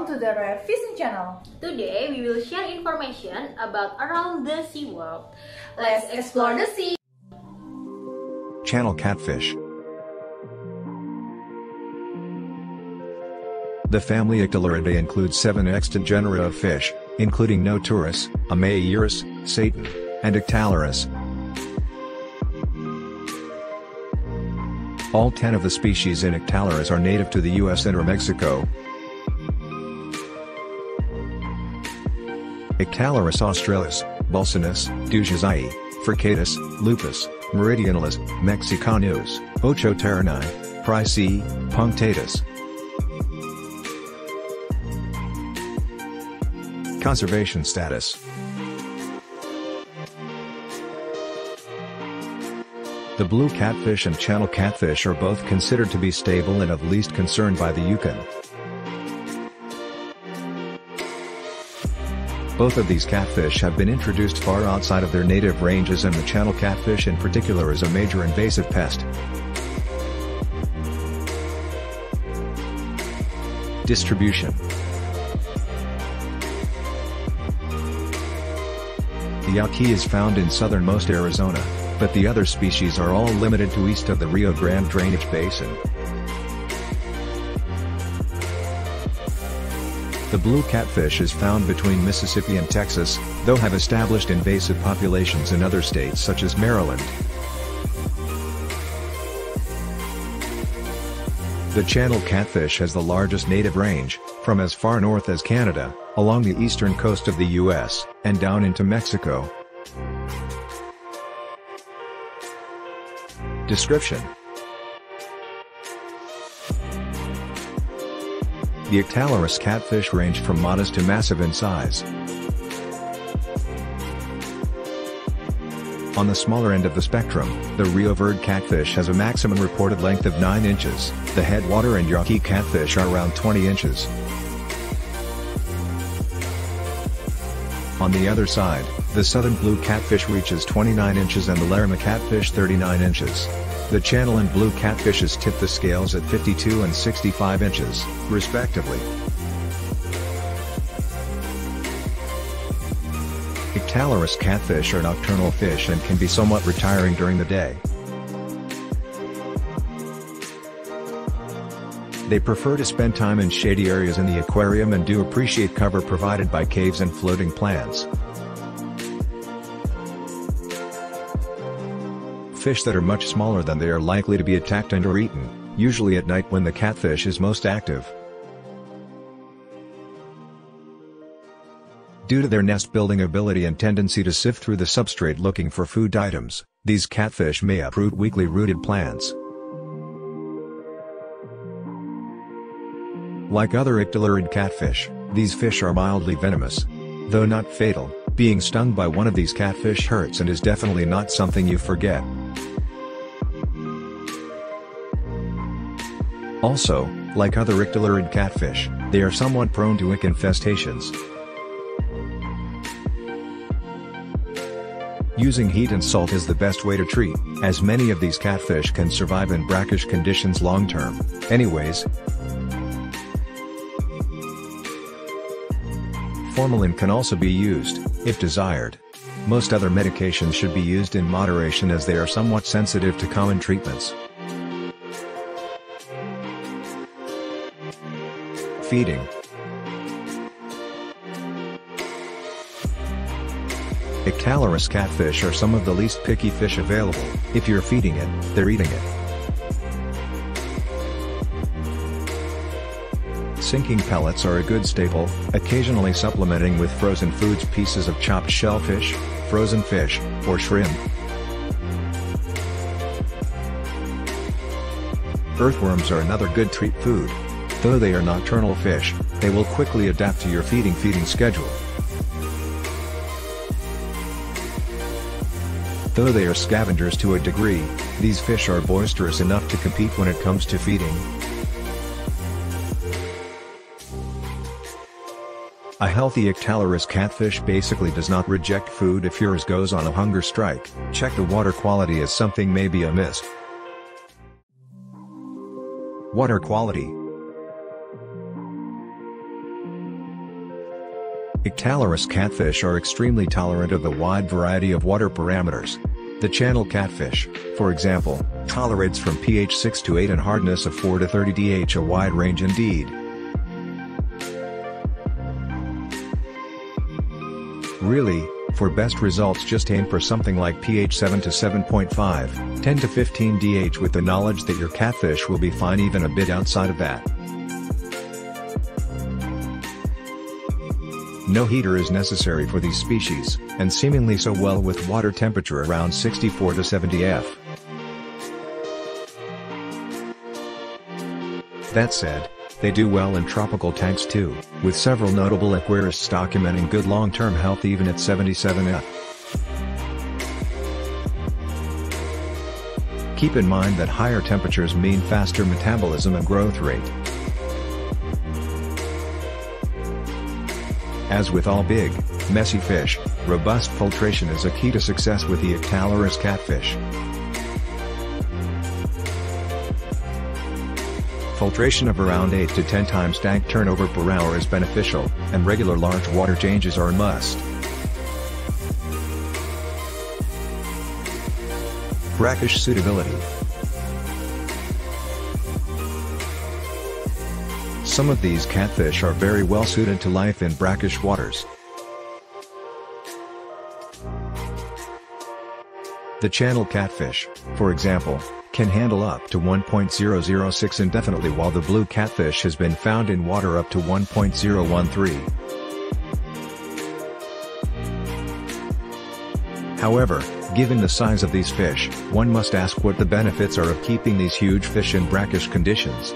welcome to the Rev Fishing channel. Today we will share information about around the sea world. Let's explore the sea. Channel catfish. The family Ictaluridae includes 7 extant genera of fish, including Noturus, Amaeurus, Satan, and Ictalurus. All 10 of the species in Ictalurus are native to the US and or Mexico. Ictalurus australis, Bulsinus, Dujazii, Fricatus, Lupus, Meridionalis, Mexicanus, Ochoterni, Price, Punctatus. Conservation status. The blue catfish and channel catfish are both considered to be stable and of least concern by the Yukon. Both of these catfish have been introduced far outside of their native ranges, and the channel catfish in particular is a major invasive pest. Distribution. The yaqui is found in southernmost Arizona, but the other species are all limited to east of the Rio Grande drainage basin. The blue catfish is found between Mississippi and Texas, though have established invasive populations in other states such as Maryland. The channel catfish has the largest native range, from as far north as Canada, along the eastern coast of the US, and down into Mexico. Description. The Ictalurus catfish range from modest to massive in size. On the smaller end of the spectrum, the Rio Verde catfish has a maximum reported length of 9 inches, the headwater and yaqui catfish are around 20 inches. On the other side, the southern blue catfish reaches 29 inches and the Larima catfish 39 inches. The channel and blue catfishes tip the scales at 52 and 65 inches, respectively. Ictalurus catfish are nocturnal fish and can be somewhat retiring during the day. They prefer to spend time in shady areas in the aquarium and do appreciate cover provided by caves and floating plants. Fish that are much smaller than they are likely to be attacked and or eaten, usually at night when the catfish is most active. Due to their nest-building ability and tendency to sift through the substrate looking for food items, these catfish may uproot weakly rooted plants. Like other ictalurid catfish, these fish are mildly venomous. Though not fatal, being stung by one of these catfish hurts and is definitely not something you forget. Also, like other ictalurid catfish, they are somewhat prone to ick infestations. Using heat and salt is the best way to treat, as many of these catfish can survive in brackish conditions long term. Anyways, formalin can also be used, if desired. Most other medications should be used in moderation as they are somewhat sensitive to common treatments. Feeding. Ictalurus catfish are some of the least picky fish available. If you're feeding it, they're eating it. Sinking pellets are a good staple, occasionally supplementing with frozen foods, pieces of chopped shellfish, frozen fish, or shrimp. Earthworms are another good treat food. Though they are nocturnal fish, they will quickly adapt to your feeding schedule. Though they are scavengers to a degree, these fish are boisterous enough to compete when it comes to feeding. A healthy Ictalurus catfish basically does not reject food if yours goes on a hunger strike. Check the water quality as something may be amiss. Water quality. Ictalurus catfish are extremely tolerant of the wide variety of water parameters. The channel catfish, for example, tolerates from pH 6 to 8 and hardness of 4 to 30 dH, a wide range indeed. Really, for best results just aim for something like pH 7 to 7.5, 10 to 15 dH, with the knowledge that your catfish will be fine even a bit outside of that. No heater is necessary for these species, and seemingly so well with water temperature around 64 to 70 F. That said, they do well in tropical tanks too, with several notable aquarists documenting good long-term health even at 77 F. Keep in mind that higher temperatures mean faster metabolism and growth rate. As with all big, messy fish, robust filtration is a key to success with the Ictalurus catfish. Filtration of around 8 to 10 times tank turnover per hour is beneficial, and regular large water changes are a must. Brackish suitability. Some of these catfish are very well suited to life in brackish waters. The channel catfish, for example, can handle up to 1.006 indefinitely, while the blue catfish has been found in water up to 1.013. However, given the size of these fish, one must ask what the benefits are of keeping these huge fish in brackish conditions.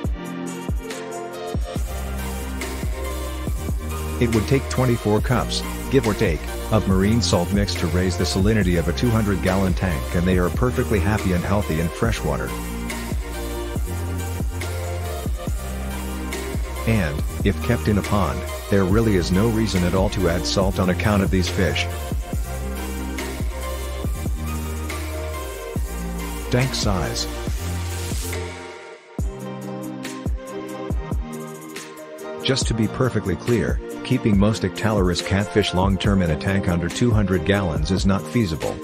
It would take 24 cups, give or take, of marine salt mix to raise the salinity of a 200-gallon tank, and they are perfectly happy and healthy in freshwater. And, if kept in a pond, there really is no reason at all to add salt on account of these fish. Tank size. Just to be perfectly clear, keeping most Ictalurus catfish long-term in a tank under 200 gallons is not feasible.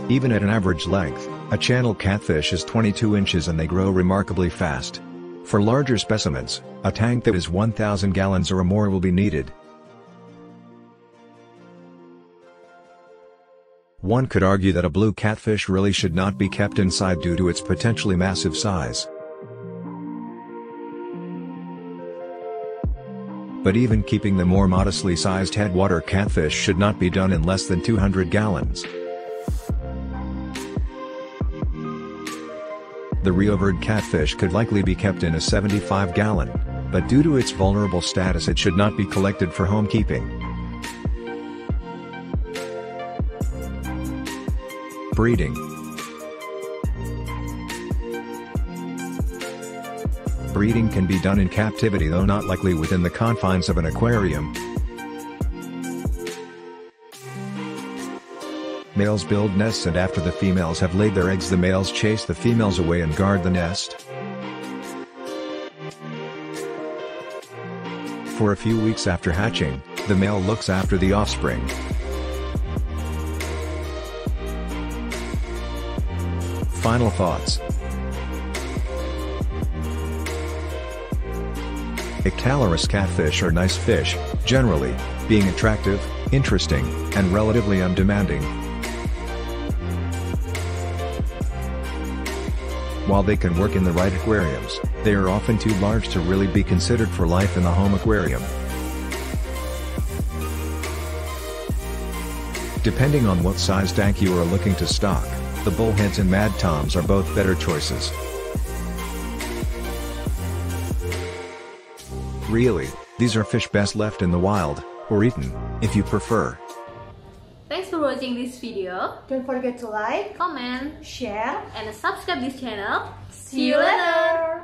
Even at an average length, a channel catfish is 22 inches and they grow remarkably fast. For larger specimens, a tank that is 1,000 gallons or more will be needed. One could argue that a blue catfish really should not be kept inside due to its potentially massive size. But even keeping the more modestly sized headwater catfish should not be done in less than 200 gallons. The reovered catfish could likely be kept in a 75-gallon, but due to its vulnerable status it should not be collected for home keeping. Breeding. Breeding can be done in captivity, though not likely within the confines of an aquarium. Males build nests, and after the females have laid their eggs the males chase the females away and guard the nest. For a few weeks after hatching, the male looks after the offspring. Final thoughts. Ictalurus catfish are nice fish, generally, being attractive, interesting, and relatively undemanding. While they can work in the right aquariums, they are often too large to really be considered for life in the home aquarium. Depending on what size tank you are looking to stock, the bullheads and mad toms are both better choices. Really, these are fish best left in the wild, or eaten, if you prefer. Thanks for watching this video. Don't forget to like, Comment, share, and subscribe this channel. See you later!